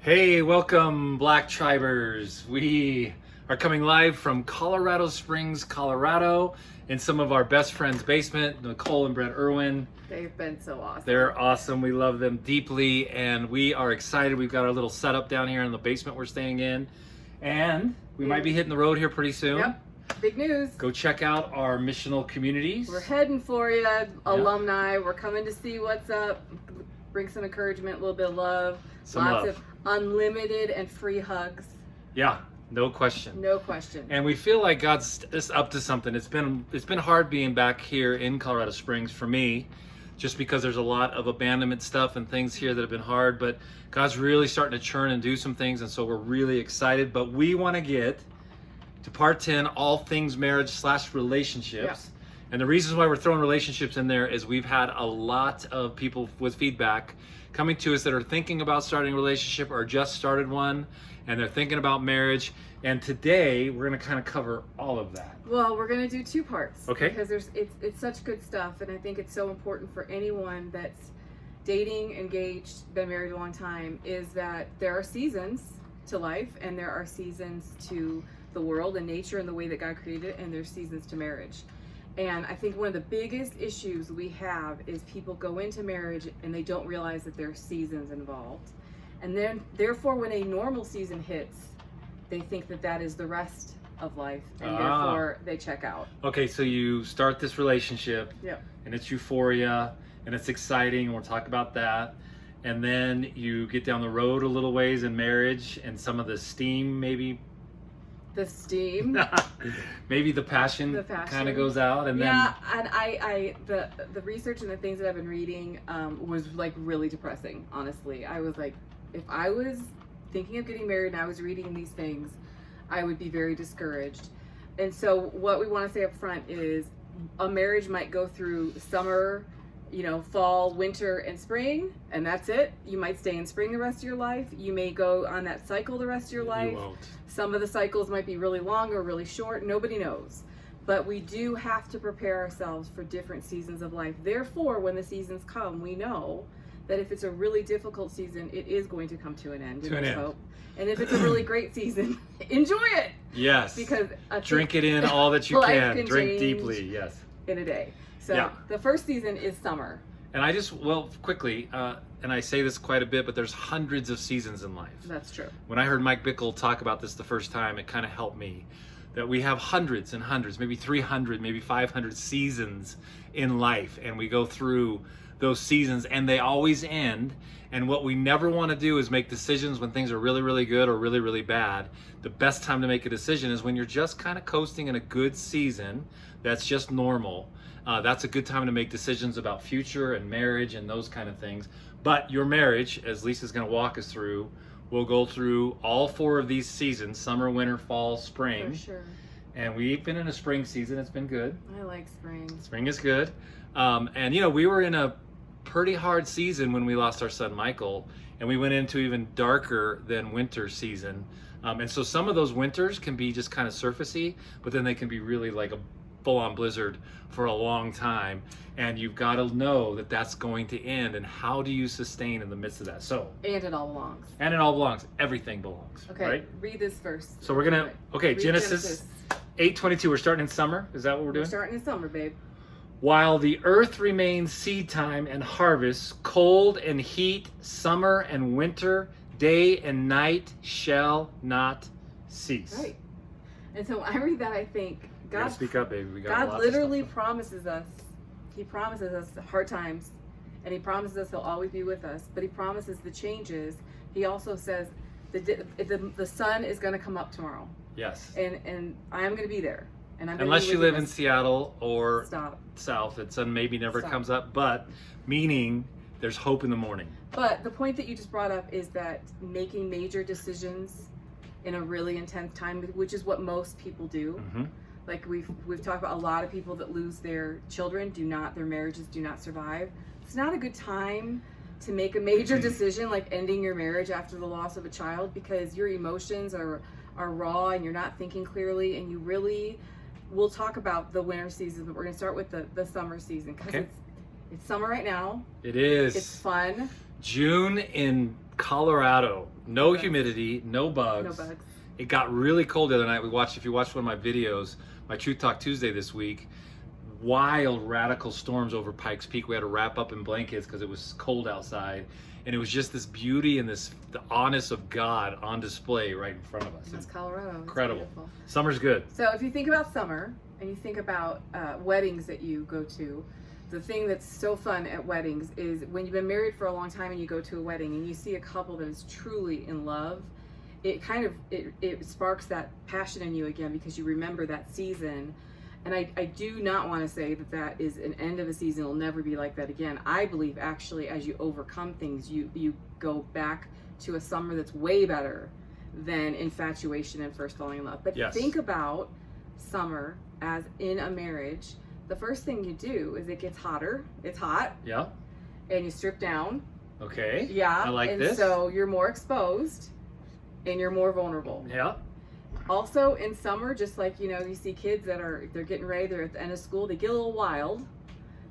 Hey, welcome, Black Tribers. We are coming live from Colorado Springs, Colorado, in some of our best friends' basement, Nicole and Brett Irwin. They've been so awesome. They're awesome. We love them deeply, and we are excited. We've got our little setup down here in the basement we're staying in, and we might be hitting the road here pretty soon. Yep. Big news. Go check out our missional communities. We're heading for you, alumni. We're coming to see what's up. Bring some encouragement, a little bit of love. Lots of unlimited and free hugs. Yeah, no question. No question. And we feel like God's just up to something. It's been hard being back here in Colorado Springs for me, just because there's a lot of abandonment stuff and things here that have been hard. But God's really starting to churn and do some things, and so we're really excited. But we want to get to part 10, all things marriage/relationships. Yeah. And the reasons why we're throwing relationships in there is we've had a lot of people with feedback coming to us that are thinking about starting a relationship or just started one, and they're thinking about marriage. And today we're going to kind of cover all of that. Well, we're going to do two parts. Okay. Because it's such good stuff, and I think it's so important for anyone that's dating, engaged, been married a long time, is that there are seasons to life, and there are seasons to the world and nature and the way that God created it, and there's seasons to marriage. And I think one of the biggest issues we have is people go into marriage and they don't realize that there are seasons involved. And then, therefore, when a normal season hits, they think that that is the rest of life, and therefore they check out. Okay, so you start this relationship, Yep. and it's euphoria, and it's exciting, and we'll talk about that. And then you get down the road a little ways in marriage, and some of the steam maybe. The steam. Maybe the passion kind of goes out, and yeah, and the research and the things that I've been reading was like really depressing. Honestly, I was like, if I was thinking of getting married and I was reading these things, I would be very discouraged. And so what we want to say up front is a marriage might go through summer, fall, winter, and spring, and that's it. You might stay in spring the rest of your life. You may go on that cycle the rest of your life. You won't. Some of the cycles might be really long or really short. Nobody knows. But we do have to prepare ourselves for different seasons of life. Therefore, when the seasons come, we know that if it's a really difficult season, it is going to come to an end. Hope. And if it's a really great season, enjoy it. Yes. Because drink it in all that you can. Drink deeply. Yes. In a day. So the first season is summer. And quickly, and I say this quite a bit, but there's hundreds of seasons in life. That's true. When I heard Mike Bickle talk about this the first time, it kind of helped me. That we have hundreds and hundreds, maybe 300, maybe 500 seasons in life. And we go through those seasons, and they always end. And what we never want to do is make decisions when things are really, really good or really, really bad. The best time to make a decision is when you're just kind of coasting in a good season that's just normal. That's a good time to make decisions about future and marriage and those kind of things. But your marriage, as Lisa's going to walk us through, will go through all 4 of these seasons: summer, winter, fall, spring. For sure. And we've been in a spring season. It's been good. I like spring. Spring is good. And we were in a pretty hard season when we lost our son Michael, and we went into even darker than winter season. And so some of those winters can be just kind of surfacey, but then they can be really like a full-on blizzard for a long time, and you've got to know that that's going to end. And how do you sustain in the midst of that? And it all belongs. And it all belongs. Everything belongs. Okay, right? Read this first. So we're gonna Genesis 8:22. We're starting in summer. Is that what we're doing? We're starting in summer, babe. While the earth remains seed time and harvest, cold and heat, summer and winter, day and night shall not cease. Right. And so when I read that, I think God, speak up, baby. We got God literally promises us. He promises us hard times, and He promises us He'll always be with us. But He promises the changes. He also says the sun is going to come up tomorrow. Yes. And I am going to be there. And I'm unless you live in Seattle or south, the sun maybe never Stop. comes up. But meaning there's hope in the morning. But the point that you just brought up is that making major decisions in a really intense time, which is what most people do. Mm-hmm. Like we've talked about, a lot of people that lose their children their marriages do not survive. It's not a good time to make a major decision like ending your marriage after the loss of a child, because your emotions are raw and you're not thinking clearly, and you really, we'll talk about the winter season, but we're going to start with the summer season, because it's summer right now. It is. It's fun. June in Colorado, no bugs. humidity, no bugs. No bugs. It got really cold the other night. If you watched one of my videos, my Truth Talk Tuesday this week, wild radical storms over Pikes Peak. We had to wrap up in blankets because it was cold outside, and it was just this beauty and the honest of God on display right in front of us. That's Colorado. It's Incredible. beautiful. Summer's good. So if you think about summer and you think about weddings that you go to, the thing that's so fun at weddings is when you've been married for a long time and you go to a wedding and you see a couple that is truly in love, it kind of it sparks that passion in you again because you remember that season. And I do not want to say that that is an end of a season. It'll never be like that again. I believe actually as you overcome things, you go back to a summer that's way better than infatuation and first falling in love. But Yes. think about summer as in a marriage. The first thing you do is it gets hotter. It's hot. Yeah. And you strip down. Okay. Yeah. I like and this. so you're more exposed and you're more vulnerable. Yeah. Also in summer, just like, you see kids they're getting ready, they're at the end of school, they get a little wild.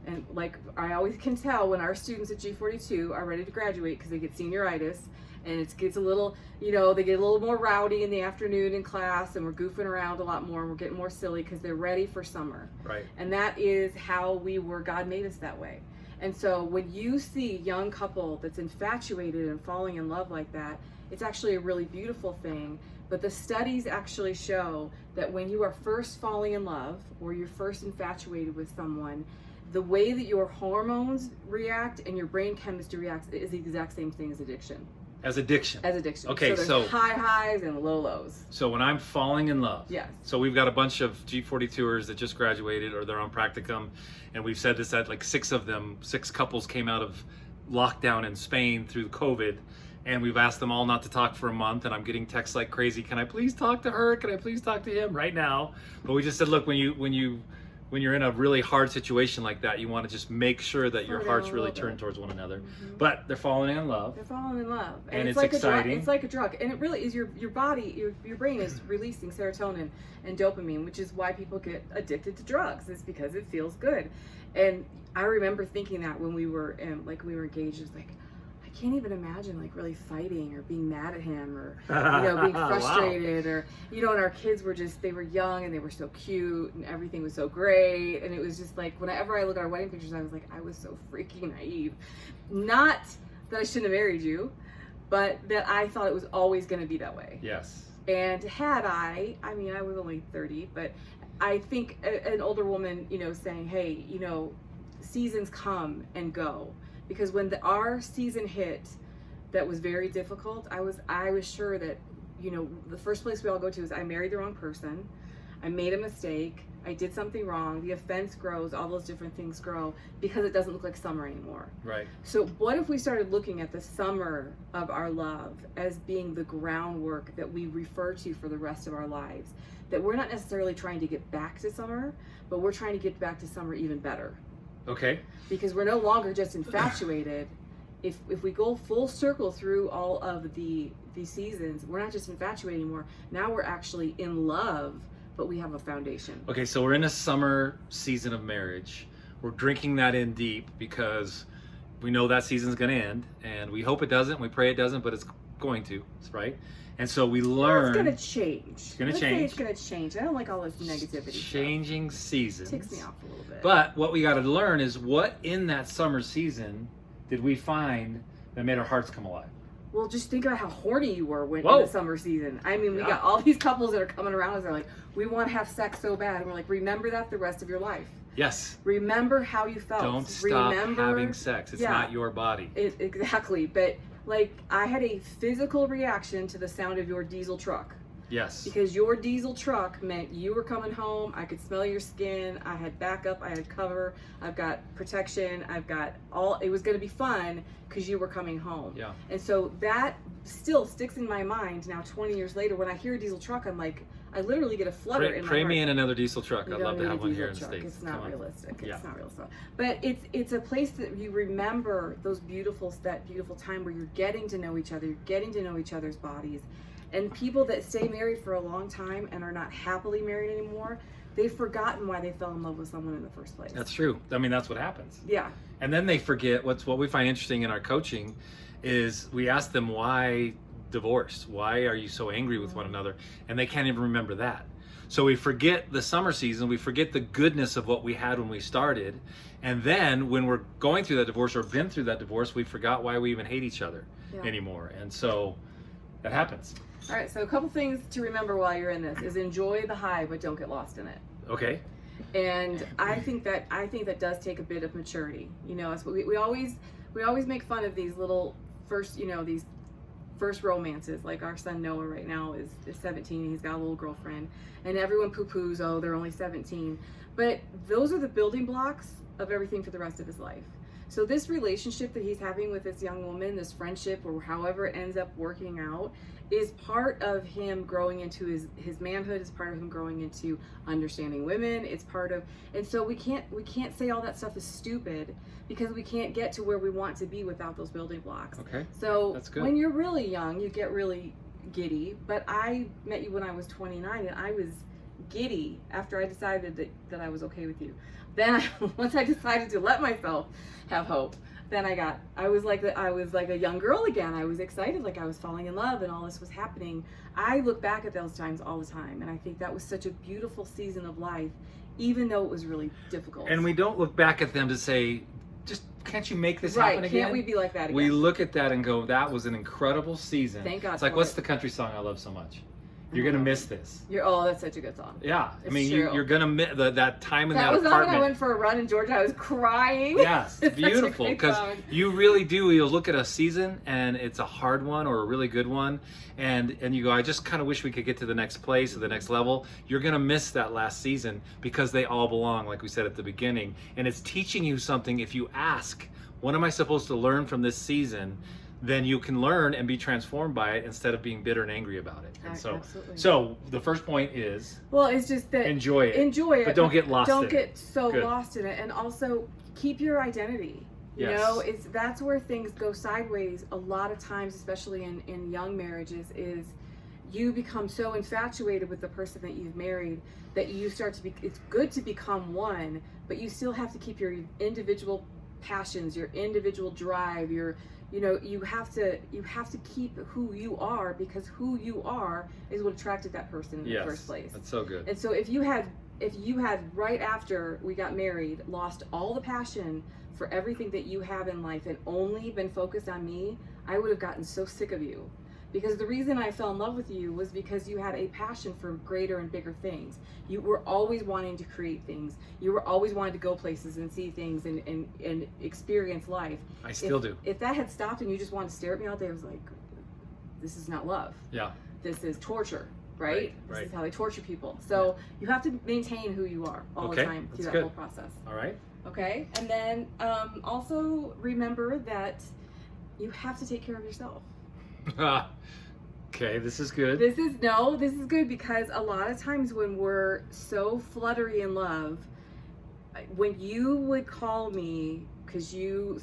And like I always can tell when our students at G42 are ready to graduate because they get senioritis and it gets a little, they get a little more rowdy in the afternoon in class and we're goofing around a lot more and we're getting more silly because they're ready for summer. Right. And that is how we were, God made us that way. And so when you see a young couple that's infatuated and falling in love like that, it's actually a really beautiful thing. But the studies actually show that when you are first falling in love or you're first infatuated with someone, the way that your hormones react and your brain chemistry reacts is the exact same thing as addiction. As addiction. Okay, so there's high highs and low lows. So when I'm falling in love, Yes. So we've got a bunch of G42ers that just graduated or they're on practicum, and we've said this that like six couples came out of lockdown in Spain through COVID, and we've asked them all not to talk for a month, and I'm getting texts like crazy. Can I please talk to her? Can I please talk to him right now? But we just said, look, when you're in a really hard situation like that, you want to just make sure that your Slow down hearts a really little turn bit. towards one another. Mhm. But they're falling in love. They're falling in love, And it's like exciting. a drug. It's like a drug, and it really is. Your body, your brain is releasing serotonin and dopamine, which is why people get addicted to drugs. It's because it feels good. And I remember thinking that when we were engaged, it's like I can't even imagine like really fighting or being mad at him or being frustrated or and our kids were they were young and they were so cute and everything was so great, and it was just like whenever I look at our wedding pictures I was like I was so freaking naive. Not that I shouldn't have married you, but that I thought it was always going to be that way. Yes. And had I was only 30, but I think an older woman, saying, hey, seasons come and go. Because when our season hit, that was very difficult. I was sure that, the first place we all go to is I married the wrong person. I made a mistake. I did something wrong. The offense grows. All those different things grow because it doesn't look like summer anymore. Right. So what if we started looking at the summer of our love as being the groundwork that we refer to for the rest of our lives? That we're not necessarily trying to get back to summer, but we're trying to get back to summer even better. Okay. Because we're no longer just infatuated. If we go full circle through all of these seasons, we're not just infatuated anymore. Now we're actually in love, but we have a foundation. Okay, so we're in a summer season of marriage. We're drinking that in deep because we know that season's going to end, and we hope it doesn't. We pray it doesn't, but it's going to, right? And so we learn. It's going to change. It's going to Let's change. say it's going to change. I don't like all this negativity. Changing seasons. Ticks me off a little bit. But what we got to learn is what in that summer season did we find that made our hearts come alive? Well, just think about how horny you were in Whoa. the summer season. I mean, we Yeah. got all these couples that are coming around us. They're like, we want to have sex so bad. And we're like, remember that the rest of your life. Yes. Remember how you felt. Don't stop Remember, having sex. It's Yeah. not your body. Exactly. But like, I had a physical reaction to the sound of your diesel truck. Yes. Because your diesel truck meant you were coming home. I could smell your skin. I had backup. I had cover. I've got protection. I've got it was going to be fun because you were coming home. Yeah. And so that still sticks in my mind now 20 years later. When I hear a diesel truck, I'm like, I literally get a flutter in my Pray heart. me in another diesel truck. You I'd don't love to need have a one diesel here in the truck. States. It's not Come on. realistic. Yeah. It's not real stuff. But it's a place that you remember that beautiful time where you're getting to know each other, you're getting to know each other's bodies. And people that stay married for a long time and are not happily married anymore, they've forgotten why they fell in love with someone in the first place. That's true. I mean, that's what happens. Yeah. And then they forget what we find interesting in our coaching is we ask them, why divorce? Why are you so angry with one another? And they can't even remember that. So we forget the summer season, we forget the goodness of what we had when we started, and then when we're going through that divorce or been through that divorce, we forgot why we even hate each other anymore. And so that happens. All right, so a couple things to remember while you're in this is enjoy the high, but don't get lost in it. Okay. And I think that does take a bit of maturity. You know, we always make fun of these little first, these first romances. Like our son Noah right now is 17, and he's got a little girlfriend, and everyone poo-poos, oh, they're only 17. But those are the building blocks of everything for the rest of his life. So this relationship that he's having with this young woman, this friendship, or however it ends up working out, is part of him growing into his manhood, is part of him growing into understanding women. It's part of, and so we can't say all that stuff is stupid, because we can't get to where we want to be without those building blocks. Okay. So that's good. When you're really young, you get really giddy. But I met you when I was 29, and I was giddy after I decided that I was okay with you. Then once I decided to let myself have hope, then I was like a young girl again. I was excited, like I was falling in love and all this was happening. I look back at those times all the time, and I think that was such a beautiful season of life, even though it was really difficult. And we don't look back at them to say, just can't you make this happen again? Can't we be like that again? We look at that and go, that was an incredible season. Thank God. It's like, for what's it. the country song I love so much? You're gonna miss this. That's such a good song. Yeah, It's I mean, true. you're gonna miss that time in that was on apartment. when I went for a run in Georgia. I was crying. Yes, It's such a beautiful, great because song. you really do. You'll look at a season and it's a hard one or a really good one, and you go, I just kind of wish we could get to the next place or the next level. You're gonna miss that last season because they all belong, like we said at the beginning, and it's teaching you something. If you ask, what am I supposed to learn from this season? Then you can learn and be transformed by it instead of being bitter and angry about it. And Absolutely. so the first point is, well, it's just that enjoy it, but don't get lost. Don't in get it. so Good. lost in it, and also keep your identity. You Yes. know, that's where things go sideways a lot of times, especially in young marriages. Is you become so infatuated with the person that you've married that you start to be. It's good to become one, but you still have to keep your individual passions, your individual drive, you have to keep who you are, because who you are is what attracted that person in the first place. That's so good. And so if you had right after we got married lost all the passion for everything that you have in life and only been focused on me, I would have gotten so sick of you. Because the reason I fell in love with you was because you had a passion for greater and bigger things. You were always wanting to create things. You were always wanting to go places and see things and experience life. I still do. If that had stopped and you just wanted to stare at me all day, I was like, this is not love. Yeah. This is torture, right? Right. This is how they torture people. So you have to maintain who you are all the time through that whole process. All right. Okay? And then also remember that you have to take care of yourself. Okay, this is good. This is good, because a lot of times when we're so fluttery in love, when you would call me because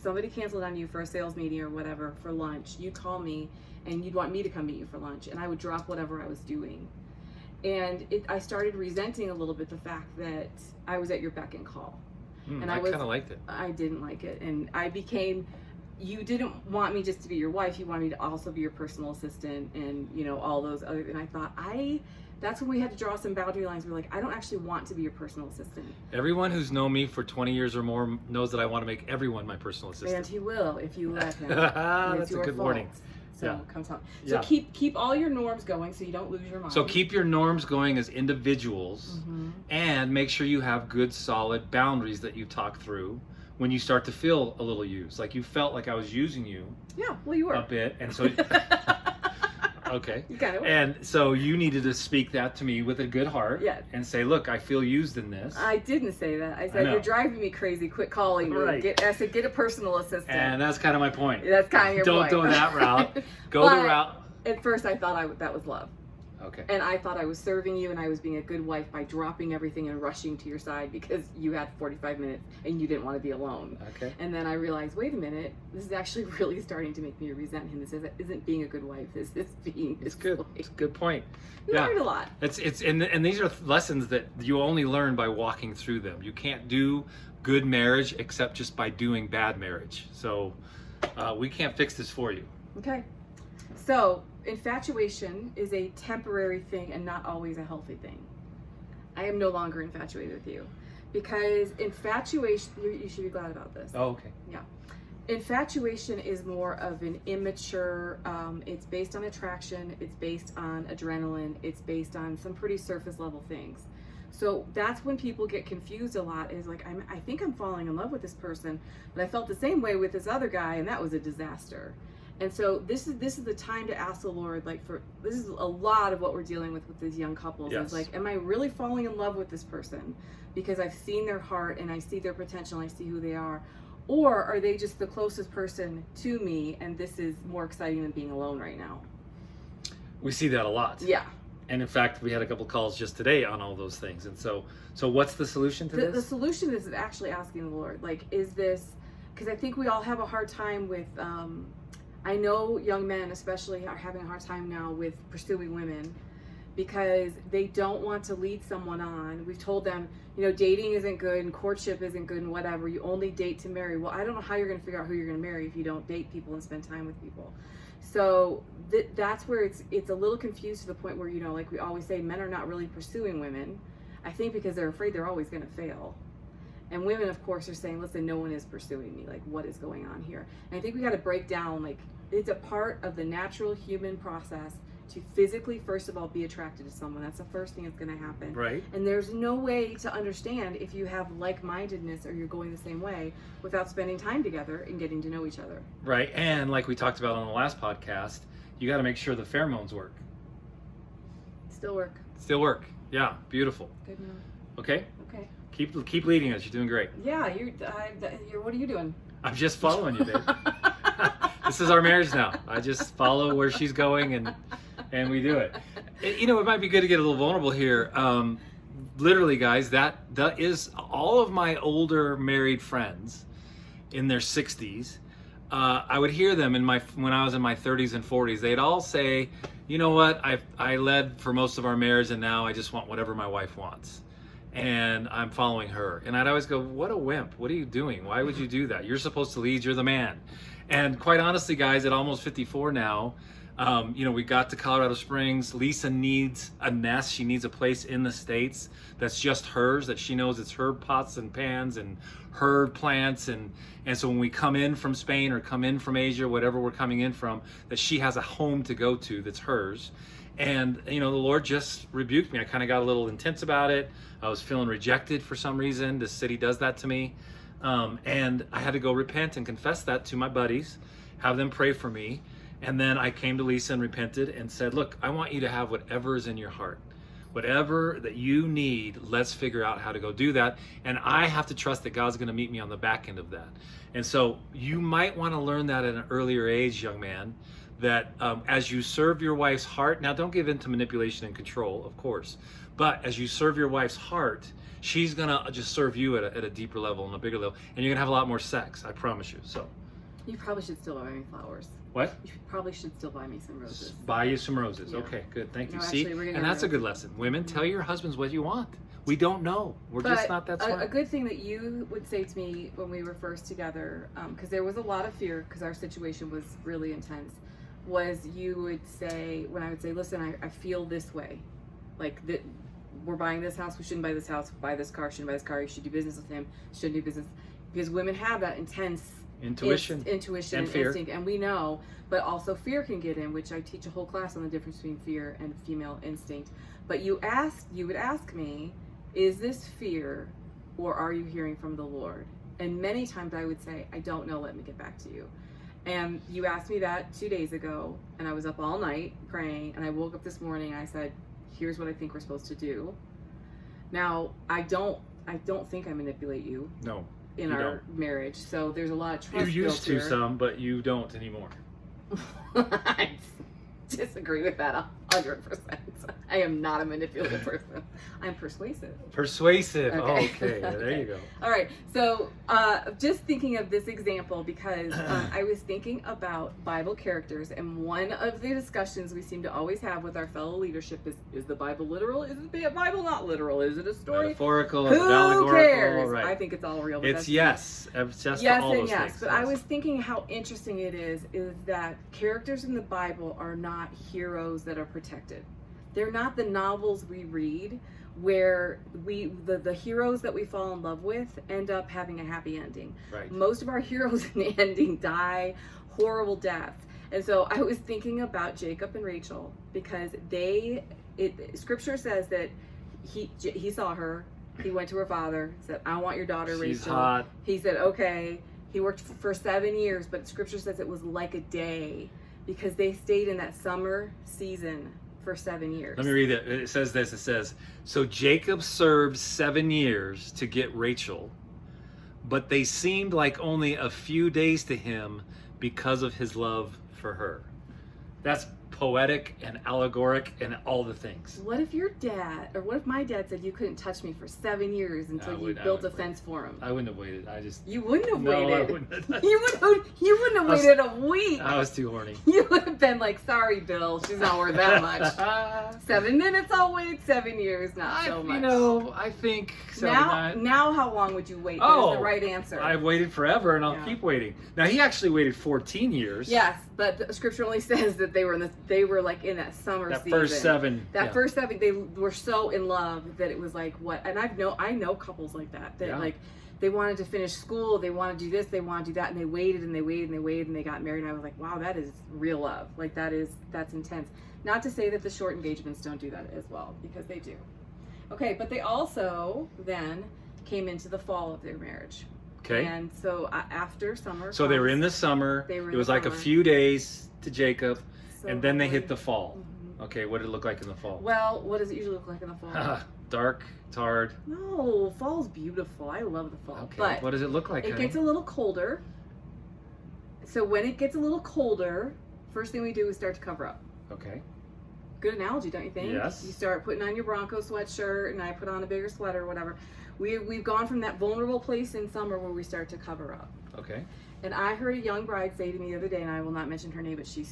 somebody canceled on you for a sales meeting or whatever for lunch, you'd call me and you'd want me to come meet you for lunch, and I would drop whatever I was doing. And I started resenting a little bit the fact that I was at your beck and call. And I kind of liked it. I didn't like it, and you didn't want me just to be your wife. You wanted me to also be your personal assistant, and all those other. And I thought that's when we had to draw some boundary lines. We're like, I don't actually want to be your personal assistant. Everyone who's known me for 20 years or more knows that I want to make everyone my personal assistant. And he will if you let him. That's a good warning. So come talk. So keep all your norms going so you don't lose your mind. So keep your norms going as individuals, and make sure you have good, solid boundaries that you talk through when you start to feel a little used. Like you felt like I was using you. Yeah, well, you were. A bit. And so, okay. You kind of were. And so you needed to speak that to me with a good heart. Yeah. And say, look, I feel used in this. I didn't say that. I said, you're driving me crazy. Quit calling me. Right. I said, get a personal assistant. And that's kind of my point. That's kind of your point. Don't go that route. Go the route. At first, I thought that was love. Okay. And I thought I was serving you and I was being a good wife by dropping everything and rushing to your side because you had 45 minutes and you didn't want to be alone. Okay. And then I realized, wait a minute, this is actually really starting to make me resent him. This isn't being a good wife. This is being. It's good. It's a good point. We learned a lot. And these are lessons that you only learn by walking through them. You can't do good marriage except just by doing bad marriage. So We can't fix this for you. Okay. So, infatuation is a temporary thing and not always a healthy thing. I am no longer infatuated with you because infatuation, you should be glad about this. Oh, okay. Yeah. Infatuation is more of an immature, it's based on attraction, it's based on adrenaline, it's based on some pretty surface level things. So that's when people get confused a lot, is like, I think I'm falling in love with this person, but I felt the same way with this other guy and that was a disaster. And so this is the time to ask the Lord, like, this is a lot of what we're dealing with these young couples. Yes. Is like, am I really falling in love with this person because I've seen their heart and I see their potential and I see who they are? Or are they just the closest person to me and this is more exciting than being alone right now? We see that a lot. Yeah. And in fact, we had a couple calls just today on all those things. And so what's the solution to this? The solution is actually asking the Lord, like, is this, because I think we all have a hard time with, I know young men especially are having a hard time now with pursuing women because they don't want to lead someone on. We've told them, dating isn't good and courtship isn't good and whatever. You only date to marry. Well, I don't know how you're going to figure out who you're going to marry if you don't date people and spend time with people. So that's where it's a little confused to the point where, like we always say, men are not really pursuing women. I think because they're afraid they're always going to fail. And women, of course, are saying, listen, no one is pursuing me. Like, what is going on here? And I think we got to break down, like, it's a part of the natural human process to physically, first of all, be attracted to someone. That's the first thing that's going to happen. Right. And there's no way to understand if you have like-mindedness or you're going the same way without spending time together and getting to know each other. Right. And like we talked about on the last podcast, you got to make sure the pheromones work. Still work. Still work. Yeah. Beautiful. Good enough. Okay. Okay. Keep leading us. You're doing great. Yeah. You're. What are you doing? I'm just following you, babe. This is our marriage now. I just follow where she's going and we do it. It might be good to get a little vulnerable here. Literally, guys, that is all of my older married friends in their 60s. I would hear them when I was in my 30s and 40s. They'd all say, you know what, I led for most of our marriage and now I just want whatever my wife wants. And I'm following her. And I'd always go, what a wimp. What are you doing? Why would you do that? You're supposed to lead. You're the man. And quite honestly, guys, at almost 54 now, we got to Colorado Springs. Lisa needs a nest. She needs a place in the States that's just hers, that she knows it's her pots and pans and her plants. And so when we come in from Spain or come in from Asia, whatever we're coming in from, that she has a home to go to that's hers. And, the Lord just rebuked me. I kind of got a little intense about it. I was feeling rejected for some reason. This city does that to me. And I had to go repent and confess that to my buddies, have them pray for me. And then I came to Lisa and repented and said, look, I want you to have whatever is in your heart. Whatever that you need, let's figure out how to go do that. And I have to trust that God's going to meet me on the back end of that. And so you might want to learn that at an earlier age, young man, that as you serve your wife's heart, now don't give in to manipulation and control, of course, but as you serve your wife's heart, she's going to just serve you at a deeper level and a bigger level, and you're going to have a lot more sex, I promise you. So you probably should still buy me flowers. What? You probably should still buy me some roses. Buy you some roses. Yeah. Okay, good. Thank you. See, and that's a good lesson. Women, tell your husbands what you want. We don't know. We're just not that smart. A good thing that you would say to me when we were first together, because there was a lot of fear, because our situation was really intense, was you would say, when I would say, listen, I feel this way. Like, that we're buying this house, we shouldn't buy this house, buy this car, shouldn't buy this car, you should do business with him, shouldn't do business. Because women have that intense intuition and fear. Instinct, and we know, but also fear can get in, which I teach a whole class on the difference between fear and female instinct. But you would ask me, is this fear or are you hearing from the Lord? And many times I would say, I don't know, let me get back to you. And you asked me that 2 days ago, and I was up all night praying, and I woke up this morning and I said, here's what I think we're supposed to do. Now, I don't think I manipulate you. No. In our marriage, so there's a lot of trust. You used to some, but you don't anymore. I disagree with that 100%. I am not a manipulative person. I'm persuasive. Persuasive. Okay. Okay. There you go. All right. So just thinking of this example because I was thinking about Bible characters, and one of the discussions we seem to always have with our fellow leadership is the Bible literal? Is the Bible not literal? Is it a story? Metaphorical, Who allegorical. cares? Right. I think it's all real. But It's yes. It's just yes all and those yes. things. But yes. I was thinking how interesting it is that characters in the Bible are not heroes that are protected. They're not the novels we read where the heroes that we fall in love with end up having a happy ending. Right. Most of our heroes in the ending die horrible deaths. And so I was thinking about Jacob and Rachel because scripture says that he saw her, he went to her father, said, I want your daughter Rachel. She's hot. He said, okay. He worked for 7 years, but scripture says it was like a day because they stayed in that summer season for 7 years. Let me read it. It says this. It says, so Jacob served 7 years to get Rachel, but they seemed like only a few days to him because of his love for her. That's poetic and allegoric and all the things. What if what if my dad said you couldn't touch me for 7 years until you built a fence for him? I wouldn't have waited. You wouldn't have No, waited. I wouldn't have. You wouldn't have waited a week. I was too horny. You would have been like, sorry, Bill, she's not worth that much. 7 minutes, I'll wait. 7 years, not so much. You know, I think now how long would you wait? Oh, That's the right answer. I've waited forever, and I'll keep waiting. Now he actually waited 14 years. Yes, but the scripture only says that they were like in that summer season. First 7. First 7, they were so in love that it was like what? And I know couples like that like they wanted to finish school, they want to do this, they want to do that, and they waited and they waited and they waited and they got married. And I was like, wow, that is real love. Like that's intense. Not to say that the short engagements don't do that as well, because they do. Okay, but they also then came into the fall of their marriage. Okay. And so after summer. So they were in the summer. It was like a few days to Jacob, and then they hit the fall. Mm-hmm. Okay, what did it look like in the fall? Well, what does it usually look like in the fall? Dark, tarred. No, fall's beautiful. I love the fall. Okay, but what does it look like? It gets a little colder. So when it gets a little colder, first thing we do is start to cover up. Okay. Good analogy, don't you think? Yes. You start putting on your Bronco sweatshirt, and I put on a bigger sweater or whatever. We've gone from that vulnerable place in summer where we start to cover up. Okay. And I heard a young bride say to me the other day, and I will not mention her name, but she's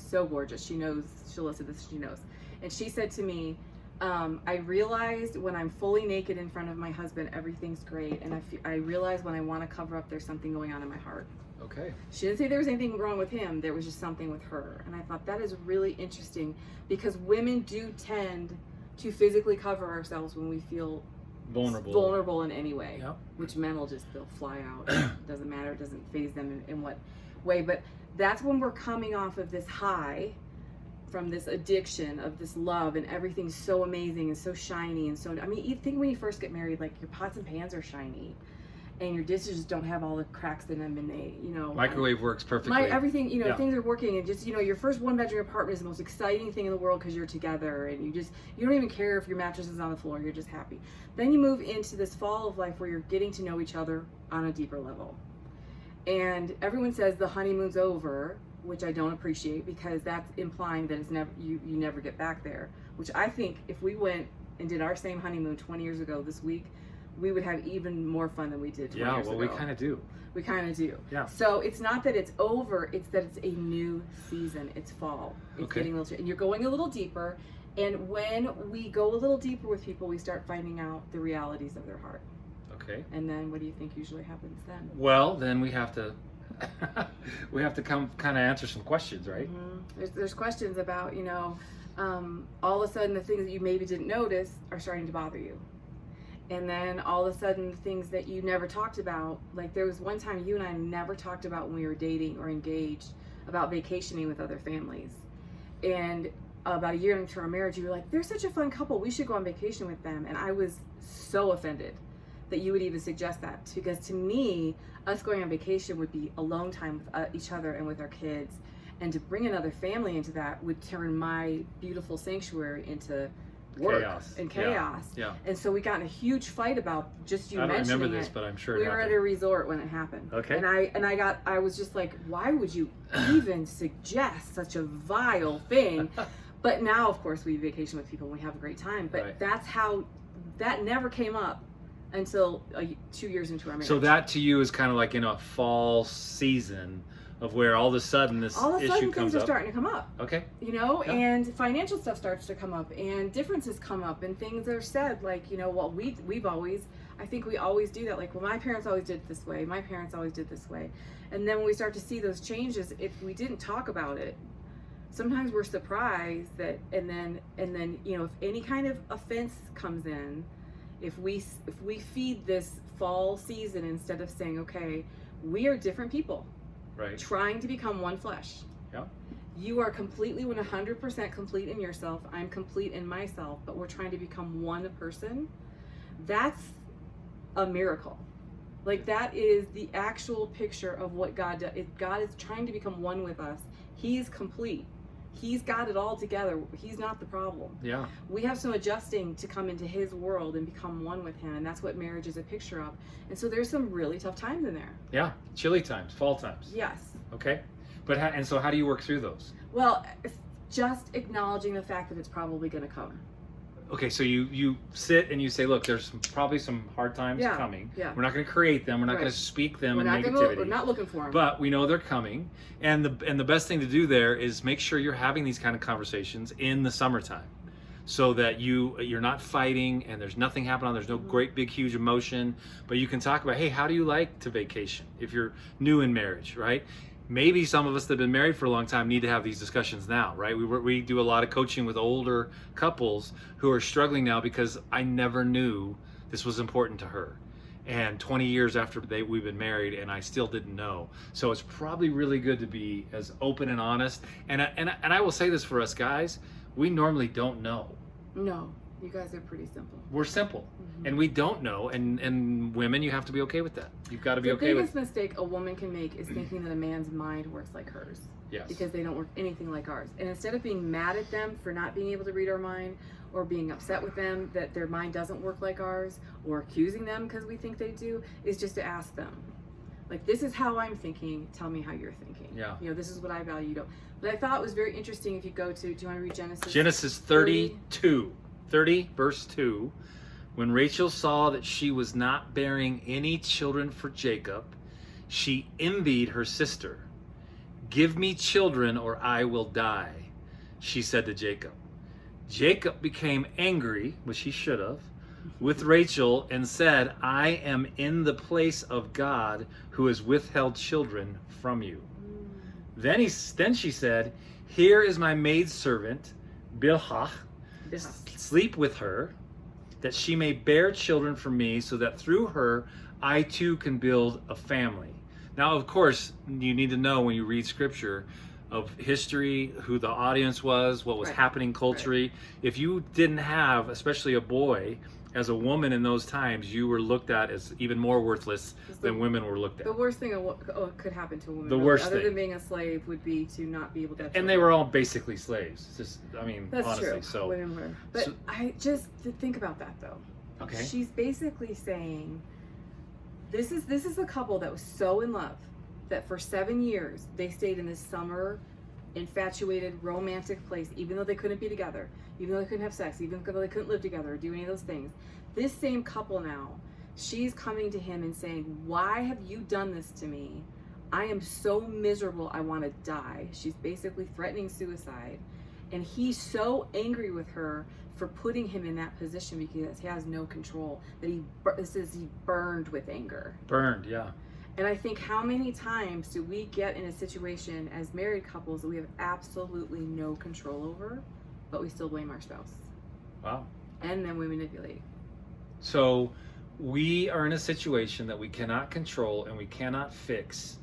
so gorgeous. She knows, she'll listen to this, she knows. And she said to me, I realized when I'm fully naked in front of my husband, everything's great. And I realize when I want to cover up, there's something going on in my heart. Okay. She didn't say there was anything wrong with him. There was just something with her. And I thought that is really interesting because women do tend to physically cover ourselves when we feel vulnerable in any way, yep. Which men will they'll fly out. Doesn't matter. It doesn't faze them in what way. But that's when we're coming off of this high from this addiction of this love, and everything's so amazing and so shiny and so. I mean, you think when you first get married, like your pots and pans are shiny, and your dishes don't have all the cracks in them, and they, microwave works perfectly. Everything, things are working, and just, your first 1-bedroom apartment is the most exciting thing in the world because you're together, and you don't even care if your mattress is on the floor. You're just happy. Then you move into this fall of life where you're getting to know each other on a deeper level, and everyone says the honeymoon's over, which I don't appreciate because that's implying that it's never you never get back there. Which I think if we went and did our same honeymoon 20 years ago this week, we would have even more fun than we did 20 years ago. Yeah, well, we kind of do. We kind of do. Yeah. So it's not that it's over, it's that it's a new season. It's fall. It's getting a little, and you're going a little deeper. And when we go a little deeper with people, we start finding out the realities of their heart. Okay. And then what do you think usually happens then? Well, then we have to come kind of answer some questions, right? Mm-hmm. There's questions about, all of a sudden the things that you maybe didn't notice are starting to bother you. And then all of a sudden things that you never talked about, like there was one time you and I never talked about when we were dating or engaged about vacationing with other families. And about a year into our marriage, you were like, they're such a fun couple, we should go on vacation with them. And I was so offended that you would even suggest that, because to me, us going on vacation would be alone time with each other and with our kids. And to bring another family into that would turn my beautiful sanctuary into work and chaos. Yeah. And so we got in a huge fight about just you mentioning it. I don't remember this, but I'm sure we were at a resort when it happened. Okay. And I was just like, why would you even suggest such a vile thing? But now, of course, we vacation with people and we have a great time. But Right. that's how, that never came up until 2 years into our marriage. So that to you is kind of like in a fall season of where all of a sudden this all of a issue sudden comes things are up. starting to come up. Okay. You know, Yeah. and financial stuff starts to come up, and differences come up, and things are said like, you know, well, we've always, I think we always do that. Like, well, my parents always did it this way. My parents always did this way. And then when we start to see those changes, if we didn't talk about it, sometimes we're surprised that, and then, you know, if any kind of offense comes in, if we feed this fall season instead of saying, okay, we are different people. Right. Trying to become one flesh. Yeah. You are completely 100% complete in yourself. I'm complete in myself, but we're trying to become one person. That's a miracle. Like, that is the actual picture of what God does. God is trying to become one with us. He's complete. He's got it all together. He's not the problem. Yeah. We have some adjusting to come into his world and become one with him, and that's what marriage is a picture of. And so there's some really tough times in there. Yeah. Chilly times, fall times. Yes. Okay. But and so how do you work through those? Well, just acknowledging the fact that it's probably going to come. Okay, so you sit and you say, look, there's probably some hard times Yeah, coming. yeah. We're not going to create them. We're not Right. going to speak them We're in not negativity. we're not looking for them. But we know they're coming, and the best thing to do there is make sure you're having these kind of conversations in the summertime, so that you're not fighting and there's nothing happening. There's no great big huge emotion, but you can talk about, hey, how do you like to vacation if you're new in marriage, right? Maybe some of us that have been married for a long time need to have these discussions now, right? We do a lot of coaching with older couples who are struggling now because I never knew this was important to her. And 20 years after we've been married, and I still didn't know. So it's probably really good to be as open and honest. And I will say this for us guys, we normally don't know. No, you guys are pretty simple. We're simple, and we don't know. And women, you have to be okay with that. You've got to be okay The with. biggest mistake a woman can make is thinking that a man's mind works like hers. Yes. Because they don't work anything like ours. And instead of being mad at them for not being able to read our mind, or being upset with them that their mind doesn't work like ours, or accusing them because we think they do, is just to ask them, like, this is how I'm thinking, tell me how you're thinking. Yeah. You know, this is what I value, you don't. But I thought it was very interesting if you go to, do you want to read Genesis? Genesis 30, verse 2. When Rachel saw that she was not bearing any children for Jacob, she envied her sister. Give me children or I will die, she said to Jacob. Jacob became angry, which he should have, with Rachel and said, I am in the place of God who has withheld children from you. Then she said, here is my maidservant, Bilhah. Sleep with her, that she may bear children for me, so that through her I too can build a family. Now, of course, you need to know when you read scripture of history, who the audience was, what was Right. happening culturally. Right. If you didn't have, especially a boy, as a woman in those times, you were looked at as even more worthless than women were looked at. The worst thing could happen to a woman, The worst other thing. than being a slave, would be to not be able to have And they children. were all basically slaves. Just, I mean, That's honestly. true. So, Women were. But I just to think about that though. okay. She's basically saying, this is a couple that was so in love that for 7 years they stayed in this summer, infatuated, romantic place, even though they couldn't be together, even though they couldn't have sex, even though they couldn't live together or do any of those things. This same couple now, she's coming to him and saying, why have you done this to me? I am so miserable, I want to die. She's basically threatening suicide. And he's so angry with her for putting him in that position because he has no control, that he burned with anger. Burned, yeah. And I think, how many times do we get in a situation as married couples that we have absolutely no control over, but we still blame our spouse? Wow. And then we manipulate. So we are in a situation that we cannot control and we cannot fix,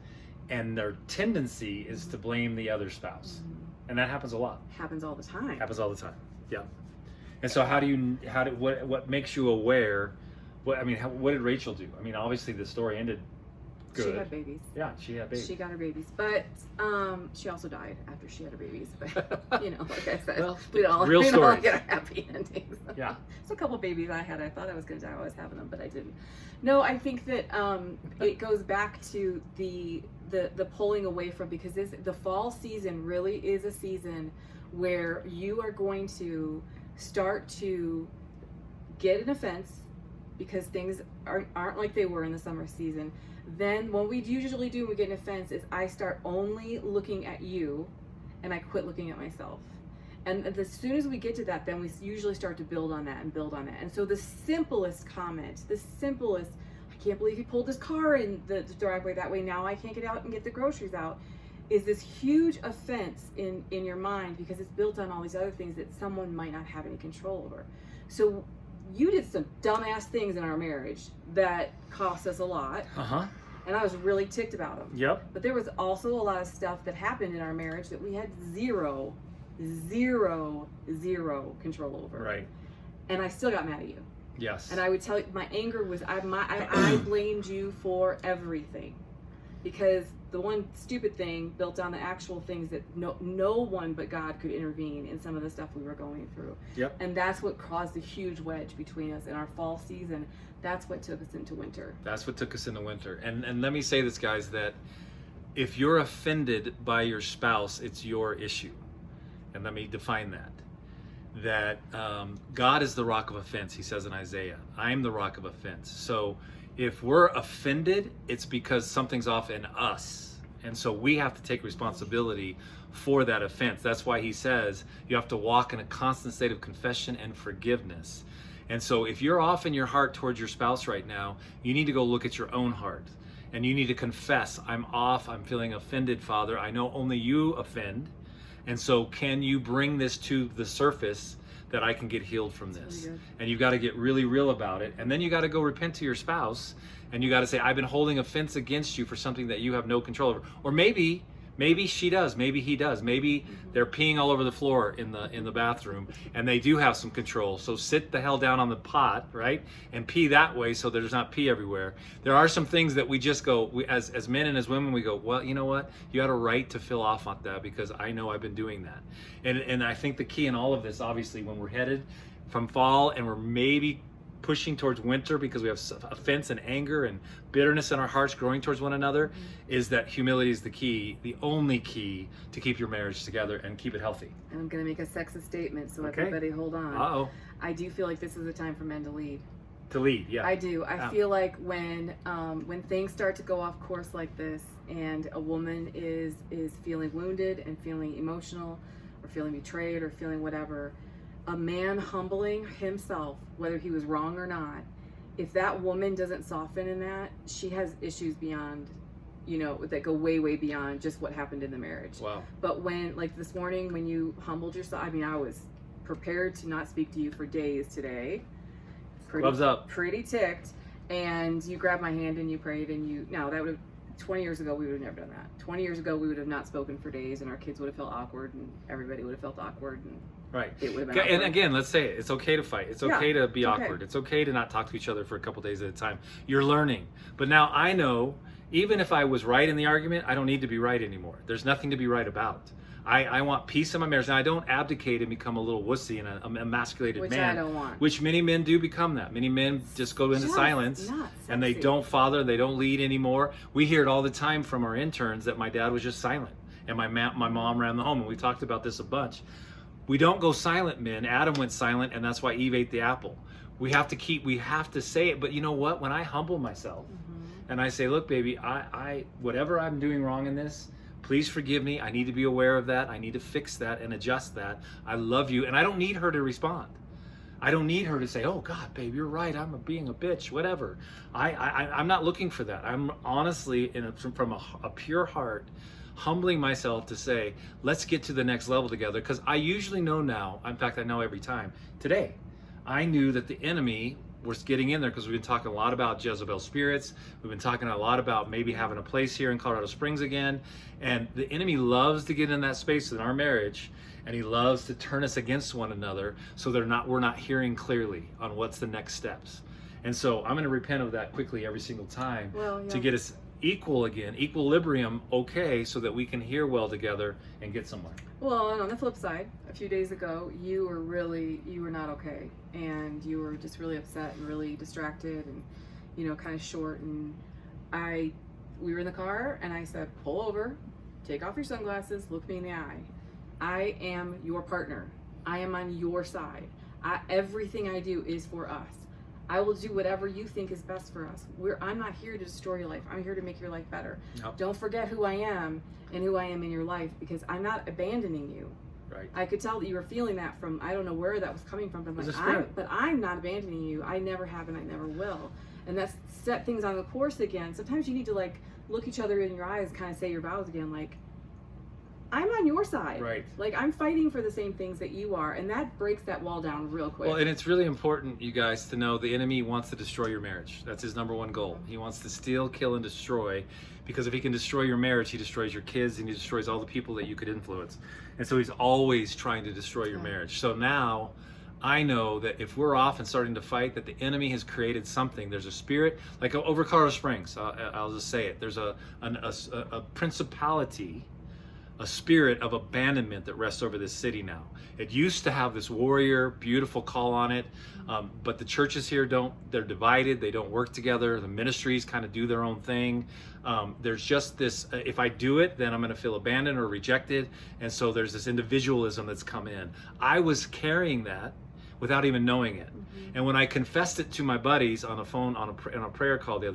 and their tendency is to blame the other spouse. And that happens a lot. Happens all the time. Happens all the time. Yeah. And so what makes you aware? What did Rachel do? I mean, obviously the story ended good. She had babies. Yeah, she had babies. She got her babies, but she also died after she had her babies. But you know, like I said, well, we all stories. get a happy ending. Yeah. There's a couple babies I had. I thought I was going to die while I was having them, but I didn't. No, I think that it goes back to the pulling away from, because the fall season really is a season where you are going to start to get an offense because things aren't like they were in the summer season. Then what we usually do when we get an offense is I start only looking at you and I quit looking at myself. And as soon as we get to that, then we usually start to build on that and build on it. And so the simplest comment, the simplest, I can't believe he pulled his car in the driveway that way, now I can't get out and get the groceries out, is this huge offense in your mind because it's built on all these other things that someone might not have any control over. So you did some dumbass things in our marriage that cost us a lot. And I was really ticked about them. Yep. But there was also a lot of stuff that happened in our marriage that we had zero control over. Right. And I still got mad at you. Yes. And I would tell you, my anger was, I blamed you for everything. Because the one stupid thing built on the actual things that no one but God could intervene in some of the stuff we were going through. Yep. And that's what caused a huge wedge between us in our fall season. That's what took us into winter. That's what took us into winter. And let me say this, guys, that if you're offended by your spouse, it's your issue. And let me define that. That God is the rock of offense, he says in Isaiah. I'm the rock of offense. So if we're offended, it's because something's off in us. And so we have to take responsibility for that offense. That's why he says you have to walk in a constant state of confession and forgiveness. And so if you're off in your heart towards your spouse right now, you need to go look at your own heart. And you need to confess, I'm off, I'm feeling offended, Father. I know only you offend. And so can you bring this to the surface that I can get healed from this? Really, and you've got to get really real about it. And then you got to go repent to your spouse and you got to say, I've been holding offense against you for something that you have no control over. Or maybe she does, maybe he does. Maybe they're peeing all over the floor in the bathroom and they do have some control. So sit the hell down on the pot, right? And pee that way so there's not pee everywhere. There are some things that we just go, as men and as women, we go, well, you know what? You got a right to feel off on that because I know I've been doing that. And I think the key in all of this, obviously, when we're headed from fall and we're maybe pushing towards winter because we have offense and anger and bitterness in our hearts growing towards one another, is that humility is the key, the only key to keep your marriage together and keep it healthy. And I'm going to make a sexist statement, so Okay. everybody hold on. Uh-oh. I do feel like this is a time for men to lead. To lead, yeah. I do. I feel like when things start to go off course like this and a woman is feeling wounded and feeling emotional or feeling betrayed or feeling whatever, a man humbling himself, whether he was wrong or not, if that woman doesn't soften in that, she has issues beyond, that go way, way beyond just what happened in the marriage. Wow. But when, like this morning, when you humbled yourself, I was prepared to not speak to you for days today. Gloves up. Pretty ticked. And you grabbed my hand and you prayed that would have, 20 years ago, we would have never done that. 20 years ago, we would have not spoken for days and our kids would have felt awkward and everybody would have felt awkward and right. It would have been And awkward. again, let's say it. It's okay to fight. It's okay to be awkward. It's okay to not talk to each other for a couple days at a time. You're learning. But now I know, even if I was right in the argument, I don't need to be right anymore. There's nothing to be right about. I want peace in my marriage. Now, I don't abdicate and become a little wussy and an emasculated Which man. I don't want. Which many men do become that. Many men just go into silence and they don't father, they don't lead anymore. We hear it all the time from our interns that my dad was just silent and my mom ran the home, and we talked about this a bunch. We don't go silent, men. Adam went silent, and that's why Eve ate the apple. We have to say it. But you know what? When I humble myself and I say, look, baby, I whatever I'm doing wrong in this, please forgive me. I need to be aware of that. I need to fix that and adjust that. I love you. And I don't need her to respond. I don't need her to say, oh God, babe, you're right. I'm being a bitch, whatever. I'm not looking for that. I'm honestly, from a pure heart, humbling myself to say, let's get to the next level together. Because I usually know now, in fact, I know every time. Today, I knew that the enemy was getting in there because we've been talking a lot about Jezebel spirits. We've been talking a lot about maybe having a place here in Colorado Springs again. And the enemy loves to get in that space in our marriage, and he loves to turn us against one another so we're not hearing clearly on what's the next steps. And so I'm going to repent of that quickly every single time to get us equal again, equilibrium, okay, so that we can hear well together and get somewhere. Well, and on the flip side, a few days ago, you were not okay, and you were just really upset and really distracted and, kind of short. And we were in the car, and I said, pull over, take off your sunglasses, look me in the eye. I am your partner. I am on your side. Everything I do is for us. I will do whatever you think is best for us. I'm not here to destroy your life. I'm here to make your life better. Yep. Don't forget who I am and who I am in your life, because I'm not abandoning you. Right. I could tell that you were feeling that from, I don't know where that was coming from, but I'm not abandoning you. I never have and I never will. And that's set things on the course again. Sometimes you need to like look each other in your eyes, kind of say your vows again, like, I'm on your side. Right. Like, I'm fighting for the same things that you are, and that breaks that wall down real quick. Well, and it's really important, you guys, to know the enemy wants to destroy your marriage. That's his number one goal. He wants to steal, kill, and destroy, because if he can destroy your marriage, he destroys your kids, and he destroys all the people that you could influence. And so he's always trying to destroy your marriage. So now I know that if we're off and starting to fight, that the enemy has created something. There's a spirit, like over Colorado Springs, I'll just say it. There's a principality, a spirit of abandonment that rests over this city now. It used to have this warrior, beautiful call on it, but the churches here they're divided, they don't work together, the ministries kind of do their own thing. There's just this, if I do it, then I'm going to feel abandoned or rejected, and so there's this individualism that's come in. I was carrying that without even knowing it. And when I confessed it to my buddies on a phone, on a prayer call the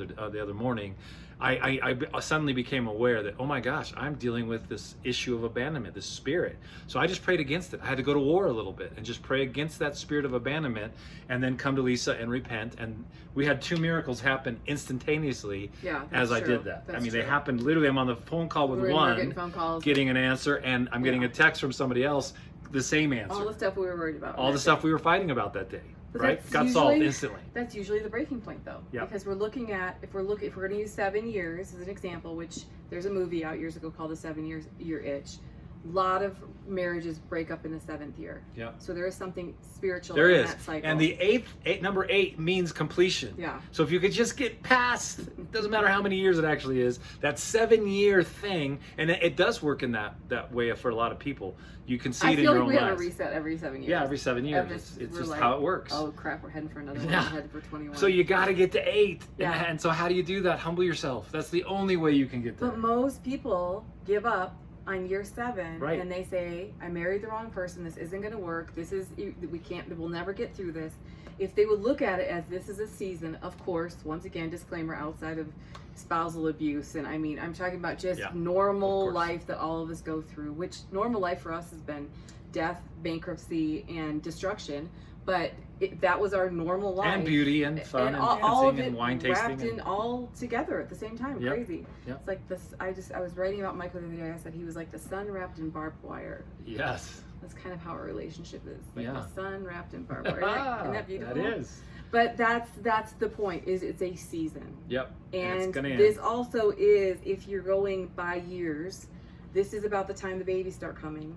other morning, I suddenly became aware that, oh my gosh, I'm dealing with this issue of abandonment, this spirit. So I just prayed against it. I had to go to war a little bit and just pray against that spirit of abandonment, and then come to Lisa and repent. And we had 2 miracles happen instantaneously as I did that. That's they happened literally. I'm on the phone call with one, getting an answer, and I'm getting a text from somebody else, the same answer. All the stuff we were worried about. All the stuff we were fighting about that day. But right? Got solved instantly. That's usually the breaking point, though. Yeah. Because we're looking at, if we're going to use 7 years as an example, which there's a movie out years ago called The 7-Year Itch. A lot of marriages break up in the 7th year. Yeah. So there is something spiritual there in is. that cycle. And the number 8 means completion. Yeah. So if you could just get past, it doesn't matter how many years it actually is, that 7-year thing, and it does work in that way for a lot of people. You can see it in your own lives. I feel like we have a reset every 7 years. Yeah, every 7 years. It's just like, how it works. Oh crap, we're heading for another one. Yeah. We're heading for 21. So you got to get to 8. Yeah. And so how do you do that? Humble yourself. That's the only way you can get there. But most people give up on year 7, right. And they say, I married the wrong person, this isn't going to work, we'll never get through this. If they would look at it as this is a season, of course, once again, disclaimer, outside of spousal abuse, and I'm talking about just normal life that all of us go through, which normal life for us has been death, bankruptcy, and destruction, but that was our normal life. And beauty and fun and all dancing and wine tasting. Wrapped in all together at the same time. Yep. Crazy. Yep. It's like this, I was writing about Michael the other day, I said he was like the sun wrapped in barbed wire. Yes. That's kind of how our relationship is. Like Yeah. the sun wrapped in barbed wire. Isn't that beautiful? That is. But that's the point, is it's a season. Yep. And it's gonna end. this also is, if you're going by years, this is about the time the babies start coming,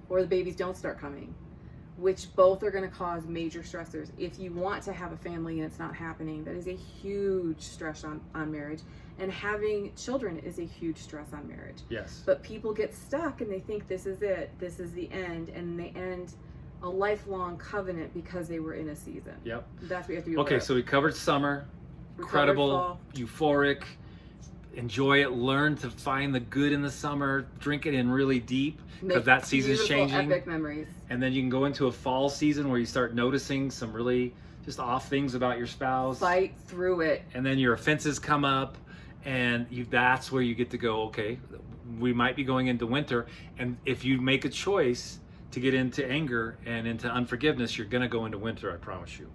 or the babies don't start coming, which both are going to cause major stressors. If you want to have a family and it's not happening, that is a huge stress on marriage. And having children is a huge stress on marriage. Yes. But people get stuck and they think this is it, this is the end, and they end a lifelong covenant because they were in a season. Yep. That's what you have to be aware Okay, of. so we covered summer, incredible, euphoric, enjoy it, learn to find the good in the summer, drink it in really deep, because that season's changing. Epic memories. And then you can go into a fall season where you start noticing some really just off things about your spouse. Fight through it. And then your offenses come up, and that's where you get to go, okay, we might be going into winter, and if you make a choice to get into anger and into unforgiveness, you're going to go into winter, I promise you.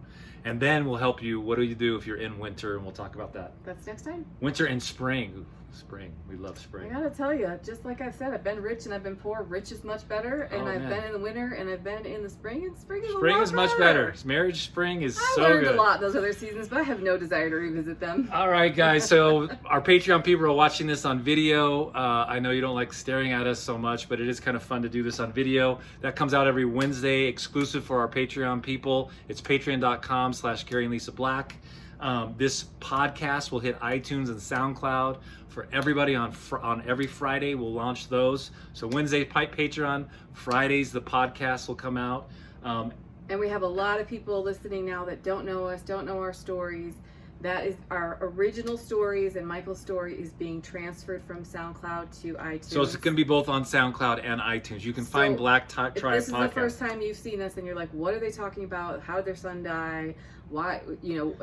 And then we'll help you. What do you do if you're in winter? And we'll talk about that. That's next time. Winter and spring. Ooh, spring. We love spring. I gotta tell you, just like I've said, I've been rich and I've been poor. Rich is much better, and I've been in the winter and I've been in the spring, and spring is a lot better. Spring is much better. Marriage spring is so good. I learned a lot those other seasons, but I have no desire to revisit them. All right, guys. So our Patreon people are watching this on video. I know you don't like staring at us so much, but it is kind of fun to do this on video. That comes out every Wednesday, exclusive for our Patreon people. It's patreon.com/Gary and Lisa Black. This podcast will hit iTunes and SoundCloud for everybody on every Friday. We'll launch those. So Wednesday, Patreon. Fridays, the podcast will come out. And we have a lot of people listening now that don't know us, don't know our stories. That is our original stories, and Michael's story is being transferred from SoundCloud to iTunes. So it's going to be both on SoundCloud and iTunes. You can find Black Tribe If this is Podcast. the first time you've seen us and you're like, what are they talking about? How did their son die? Why,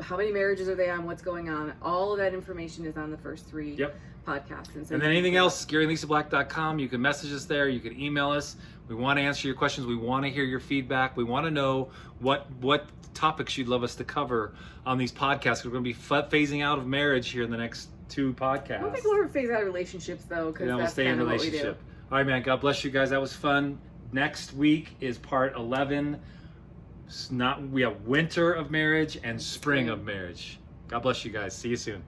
how many marriages are they on? What's going on? All of that information is on the first 3 podcasts. And then anything else, GaryandLisaBlack.com. You can message us there. You can email us. We want to answer your questions. We want to hear your feedback. We want to know what topics you'd love us to cover on these podcasts. We're going to be phasing out of marriage here in the next 2 podcasts. I don't think we'll ever phase out relationships, though, because we'll that's stay in kind of what we do. relationship. All right, man. God bless you guys. That was fun. Next week is part 11. We have winter of marriage and spring of marriage. God bless you guys. See you soon.